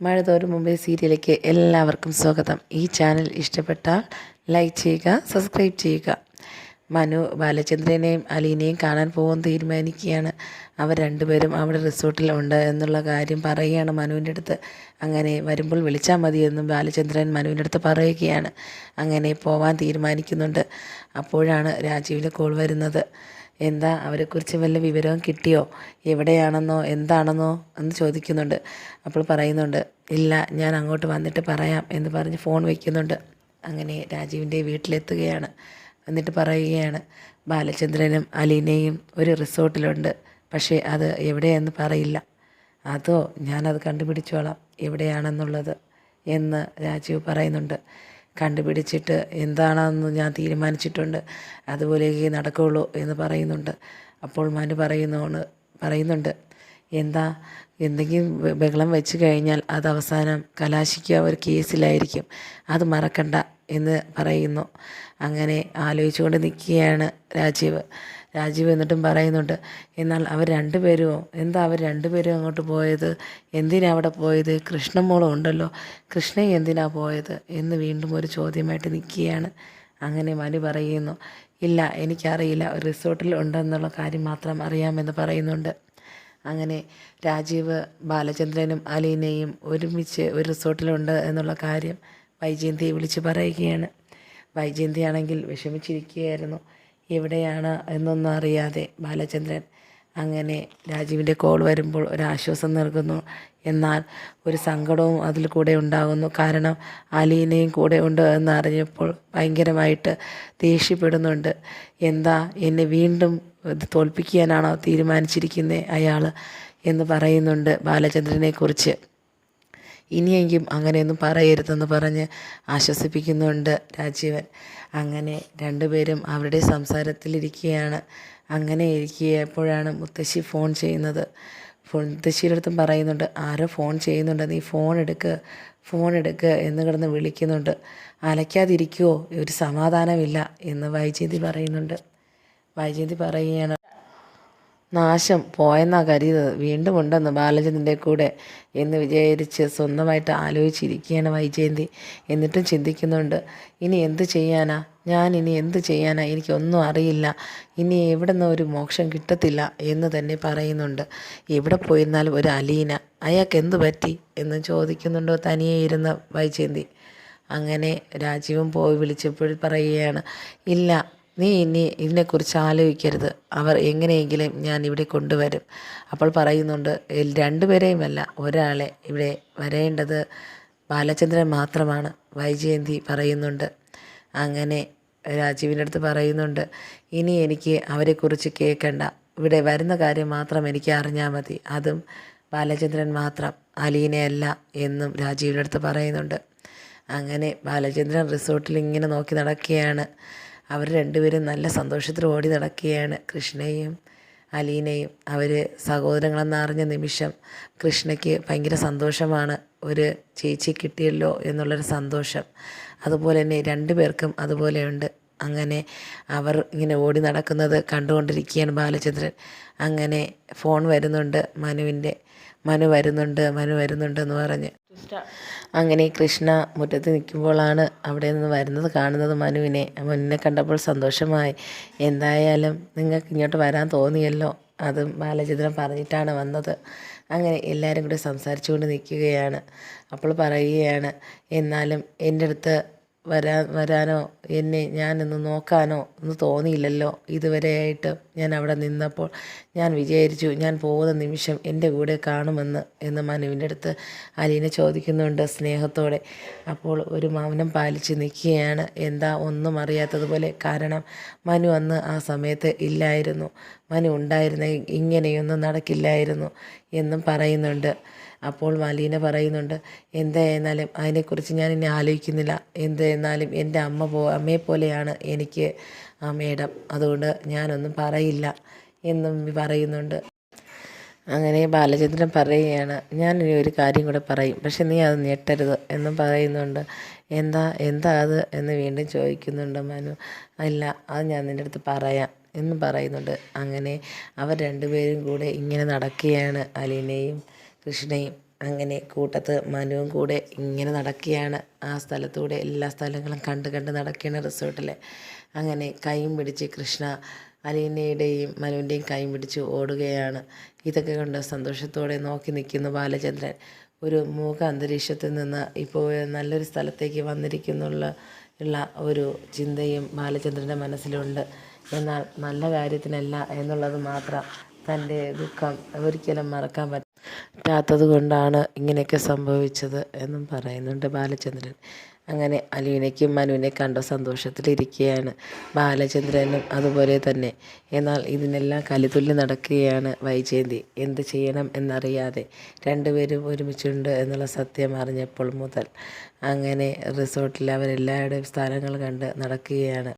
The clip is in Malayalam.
മഴ തോരും മുമ്പേ സീരിയലിലേക്ക് എല്ലാവർക്കും സ്വാഗതം. ഈ ചാനൽ ഇഷ്ടപ്പെട്ടാൽ ലൈക്ക് ചെയ്യുക, സബ്സ്ക്രൈബ് ചെയ്യുക. മനു ബാലചന്ദ്രനെയും അലീനയും കാണാൻ പോകാൻ തീരുമാനിക്കുകയാണ്. അവർ രണ്ടുപേരും അവിടെ റിസോർട്ടിൽ ഉണ്ട് എന്നുള്ള കാര്യം പറയുകയാണ് മനുവിൻ്റെ അടുത്ത്. അങ്ങനെ വരുമ്പോൾ വിളിച്ചാൽ മതിയെന്നും ബാലചന്ദ്രൻ മനുവിൻ്റെ അടുത്ത് പറയുകയാണ്. അങ്ങനെ പോവാൻ തീരുമാനിക്കുന്നുണ്ട്. അപ്പോഴാണ് രാജീവിൻ്റെ കോൾ വരുന്നത്. എന്താ, അവരെക്കുറിച്ച് വല്ല വിവരവും കിട്ടിയോ, എവിടെയാണെന്നോ എന്താണെന്നോ എന്ന് ചോദിക്കുന്നുണ്ട്. അപ്പോൾ പറയുന്നുണ്ട്, ഇല്ല, ഞാൻ അങ്ങോട്ട് വന്നിട്ട് പറയാം എന്ന് പറഞ്ഞ് ഫോൺ വയ്ക്കുന്നുണ്ട്. അങ്ങനെ രാജീവിൻ്റെ വീട്ടിലെത്തുകയാണ്. എന്നിട്ട് പറയുകയാണ്, ബാലചന്ദ്രനും അലീനയും ഒരു റിസോർട്ടിലുണ്ട്, പക്ഷേ അത് എവിടെയെന്ന് പറയില്ല. അതോ, ഞാനത് കണ്ടുപിടിച്ചോളാം എവിടെയാണെന്നുള്ളത് എന്ന് രാജീവ് പറയുന്നുണ്ട്. കണ്ടുപിടിച്ചിട്ട് എന്താണെന്ന് ഞാൻ തീരുമാനിച്ചിട്ടുണ്ട്, അതുപോലെ നടക്കുകയുള്ളൂ എന്ന് പറയുന്നുണ്ട്. അപ്പോൾ മനു പറയുന്നുണ്ട്, എന്താ, എന്തെങ്കിലും ബഹളം വെച്ച് കഴിഞ്ഞാൽ അത് അവസാനം കലാശിക്കുക ഒരു കേസിലായിരിക്കും, അത് മറക്കണ്ട എന്ന് പറയുന്നു. അങ്ങനെ ആലോചിച്ചുകൊണ്ട് നിൽക്കുകയാണ് രാജീവ് എന്നിട്ടും പറയുന്നുണ്ട്, എന്നാൽ അവർ രണ്ടുപേരുമോ, എന്താ അവർ രണ്ടുപേരും അങ്ങോട്ട് പോയത്, എന്തിനാ അവിടെ പോയത്, കൃഷ്ണമോളും ഉണ്ടല്ലോ, കൃഷ്ണയും എന്തിനാ പോയത് എന്ന് വീണ്ടും ഒരു ചോദ്യമായിട്ട് നിൽക്കുകയാണ്. അങ്ങനെ മനു പറയുന്നു, ഇല്ല, എനിക്കറിയില്ല, റിസോർട്ടിൽ ഉണ്ടെന്നുള്ള കാര്യം മാത്രം അറിയാമെന്ന് പറയുന്നുണ്ട്. അങ്ങനെ രാജീവ് ബാലചന്ദ്രനും അലീനയും ഒരുമിച്ച് ഒരു റിസോർട്ടിലുണ്ട് എന്നുള്ള കാര്യം വൈജയന്തിയെ വിളിച്ച് പറയുകയാണ്. വൈജയന്തിയാണെങ്കിൽ വിഷമിച്ചിരിക്കുകയായിരുന്നു, എവിടെയാണ് എന്നൊന്നും അറിയാതെ ബാലചന്ദ്രൻ. അങ്ങനെ രാജീവിൻ്റെ കോൾ വരുമ്പോൾ ഒരാശ്വാസം നൽകുന്നു, എന്നാൽ ഒരു സങ്കടവും അതിൽ കൂടെ ഉണ്ടാകുന്നു. കാരണം അലീനയും കൂടെ ഉണ്ട് എന്നറിഞ്ഞപ്പോൾ ഭയങ്കരമായിട്ട് ദേഷ്യപ്പെടുന്നുണ്ട്. എന്താ, എന്നെ വീണ്ടും തോൽപ്പിക്കാനാണോ തീരുമാനിച്ചിരിക്കുന്നത് അയാൾ എന്ന് പറയുന്നുണ്ട് ബാലചന്ദ്രനെക്കുറിച്ച്. ഇനിയെങ്കിലും അങ്ങനെയൊന്നും പറയരുതെന്ന് പറഞ്ഞ് ആശ്വസിപ്പിക്കുന്നുണ്ട് രാജീവൻ. അങ്ങനെ രണ്ടുപേരും അവരുടെ സംസാരത്തിലിരിക്കുകയാണ്. അങ്ങനെ ഇരിക്കുകയപ്പോഴാണ് മുത്തശ്ശി ഫോൺ ചെയ്യുന്നത്. മുത്തശ്ശിയുടെ അടുത്തും പറയുന്നുണ്ട്, ആരോ ഫോൺ ചെയ്യുന്നുണ്ട്, നീ ഫോൺ എടുക്ക് എന്ന് കിടന്ന് വിളിക്കുന്നുണ്ട്. അലയ്ക്കാതിരിക്കുമോ, ഒരു സമാധാനമില്ല എന്ന് വൈജയന്തി പറയുകയാണ്. നാശം പോയെന്നാ കരുതിയത്, വീണ്ടും ഉണ്ടെന്ന് ബാലചന്ദ്രൻ്റെ കൂടെ എന്ന് വിചാരിച്ച് സ്വന്തമായിട്ട് ആലോചിച്ചിരിക്കുകയാണ് വൈജയന്തി. എന്നിട്ടും ചിന്തിക്കുന്നുണ്ട്, ഇനി എന്ത് ചെയ്യാനാ, എനിക്കൊന്നും അറിയില്ല, ഇനി എവിടെ നിന്ന് ഒരു മോക്ഷം കിട്ടത്തില്ല എന്ന് തന്നെ പറയുന്നുണ്ട്. എവിടെ പോയിരുന്നാലും ഒരു അലീന, അയാൾക്ക് എന്ത് പറ്റി എന്ന് ചോദിക്കുന്നുണ്ടോ തനിയെ ഇരുന്ന വൈജയന്തി. അങ്ങനെ രാജീവും പോയി വിളിച്ചപ്പോൾ പറയുകയാണ്, ഇല്ല, നീ ഇനി ഇതിനെക്കുറിച്ച് ആലോചിക്കരുത്, അവർ എങ്ങനെയെങ്കിലും ഞാൻ ഇവിടെ കൊണ്ടുവരും. അപ്പോൾ പറയുന്നുണ്ട്, രണ്ടുപേരെയുമല്ല, ഒരാളെ ഇവിടെ വരേണ്ടത് ബാലചന്ദ്രൻ മാത്രമാണ്, വൈജയന്തി പറയുന്നുണ്ട്. അങ്ങനെ രാജീവിൻ്റെ അടുത്ത് പറയുന്നുണ്ട്, ഇനി എനിക്ക് അവരെക്കുറിച്ച് കേൾക്കണ്ട, ഇവിടെ വരുന്ന കാര്യം മാത്രം എനിക്ക് അറിഞ്ഞാൽ മതി, അതും ബാലചന്ദ്രൻ മാത്രം, അലീനയല്ല എന്നും രാജീവിൻ്റെ അടുത്ത് പറയുന്നുണ്ട്. അങ്ങനെ ബാലചന്ദ്രൻ റിസോർട്ടിൽ ഇങ്ങനെ നോക്കി നടക്കുകയാണ്. അവർ രണ്ടുപേരും നല്ല സന്തോഷത്തിൽ ഓടി നടക്കുകയാണ്. കൃഷ്ണയും അലീനയും അവർ സഹോദരങ്ങളെന്നറിഞ്ഞ നിമിഷം കൃഷ്ണയ്ക്ക് ഭയങ്കര സന്തോഷമാണ്, ഒരു ചേച്ചി കിട്ടിയല്ലോ എന്നുള്ളൊരു സന്തോഷം. അതുപോലെ തന്നെ രണ്ടു പേർക്കും അതുപോലെയുണ്ട്. അങ്ങനെ അവർ ഇങ്ങനെ ഓടി നടക്കുന്നത് കണ്ടുകൊണ്ടിരിക്കുകയാണ് ബാലചന്ദ്രൻ. അങ്ങനെ ഫോൺ വരുന്നുണ്ട് മനു വരുന്നുണ്ട് എന്ന് പറഞ്ഞ്. അങ്ങനെ കൃഷ്ണ മുറ്റത്ത് നിൽക്കുമ്പോഴാണ് അവിടെ നിന്ന് വരുന്നത് കാണുന്നത്. മനുവിനെ കണ്ടപ്പോൾ സന്തോഷമായി. എന്തായാലും നിങ്ങൾക്ക് ഇങ്ങോട്ട് വരാൻ തോന്നിയല്ലോ, അതും ബാലചന്ദ്രൻ പറഞ്ഞിട്ടാണ് വന്നത്. അങ്ങനെ എല്ലാവരും കൂടി സംസാരിച്ചു കൊണ്ട് നിൽക്കുകയാണ്. അപ്പോൾ പറയുകയാണ്, എന്നാലും എൻ്റെ അടുത്ത് വരാനോ ഞാനൊന്ന് നോക്കാനോ ഒന്നും തോന്നിയില്ലല്ലോ ഇതുവരെയായിട്ട്. ഞാൻ അവിടെ നിന്നപ്പോൾ ഞാൻ വിചാരിച്ചു ഞാൻ പോകുന്ന നിമിഷം എൻ്റെ കൂടെ കാണുമെന്ന് എന്ന് മനുവിൻ്റെ അടുത്ത് അലീന ചോദിക്കുന്നുണ്ട് സ്നേഹത്തോടെ. അപ്പോൾ ഒരു മൗനം പാലിച്ച് നിൽക്കുകയാണ്, എന്താ ഒന്നും അറിയാത്തതുപോലെ. കാരണം മനു അന്ന് ആ സമയത്ത് ഇല്ലായിരുന്നു, മനു ഉണ്ടായിരുന്നെങ്കിൽ ഇങ്ങനെയൊന്നും നടക്കില്ലായിരുന്നു എന്നും പറയുന്നുണ്ട്. അപ്പോൾ അലീന പറയുന്നുണ്ട്, എന്തായിരുന്നാലും അതിനെക്കുറിച്ച് ഞാൻ ഇനി ആലോചിക്കുന്നില്ല, എന്തായിരുന്നാലും എൻ്റെ അമ്മയെ പോലെയാണ് എനിക്ക് ആ മേഡം, അതുകൊണ്ട് ഞാനൊന്നും പറയില്ല എന്നും പറയുന്നുണ്ട്. അങ്ങനെ ബാലചന്ദ്രൻ പറയുകയാണ്, ഞാനിനി ഒരു കാര്യം കൂടെ പറയും, പക്ഷെ നീ അത് ഞെട്ടരുത് എന്നും പറയുന്നുണ്ട്. എന്താ അത് എന്ന് വീണ്ടും ചോദിക്കുന്നുണ്ട് മനു. അല്ല, അത് ഞാൻ നിൻ്റെ അടുത്ത് പറയാം എന്നും പറയുന്നുണ്ട്. അങ്ങനെ അവർ രണ്ടുപേരും കൂടെ ഇങ്ങനെ നടക്കുകയാണ്, അലീനയും കൃഷ്ണയും. അങ്ങനെ കൂട്ടത്ത് മനുവും കൂടെ ഇങ്ങനെ നടക്കുകയാണ്. ആ സ്ഥലത്തൂടെ എല്ലാ സ്ഥലങ്ങളും കണ്ട് കണ്ട് നടക്കുകയാണ് റിസോർട്ടിൽ. അങ്ങനെ കൈയും പിടിച്ച് കൃഷ്ണ അലീനയുടെയും മനുവിൻ്റെയും കൈയും പിടിച്ച് ഓടുകയാണ്. ഇതൊക്കെ കണ്ട് സന്തോഷത്തോടെ നോക്കി നിൽക്കുന്നു ബാലചന്ദ്രൻ. ഒരു മൂക അന്തരീക്ഷത്തിൽ നിന്ന് ഇപ്പോൾ നല്ലൊരു സ്ഥലത്തേക്ക് വന്നിരിക്കുന്നുള്ള ഒരു ചിന്തയും ബാലചന്ദ്രൻ്റെ മനസ്സിലുണ്ട്. എന്നാൽ നല്ല കാര്യത്തിനല്ല എന്നുള്ളത് മാത്രം തൻ്റെ ദുഃഖം ഒരിക്കലും മറക്കാൻ പറ്റാത്തത് കൊണ്ടാണ് ഇങ്ങനെയൊക്കെ സംഭവിച്ചത് എന്നും പറയുന്നുണ്ട് ബാലചന്ദ്രൻ. അങ്ങനെ അലീനയ്ക്കും മനുവിനെ കണ്ട സന്തോഷത്തിലിരിക്കുകയാണ് ബാലചന്ദ്രനും അതുപോലെ തന്നെ. എന്നാൽ ഇതിനെല്ലാം കലിതുള്ളി നടക്കുകയാണ് വൈജയന്തി. എന്ത് ചെയ്യണം എന്നറിയാതെ. രണ്ടുപേരും ഒരുമിച്ചുണ്ട് എന്നുള്ള സത്യം അറിഞ്ഞപ്പോൾ മുതൽ അങ്ങനെ റിസോർട്ടിൽ അവരെല്ലാവരുടെയും സ്ഥലങ്ങൾ കണ്ട് നടക്കുകയാണ്.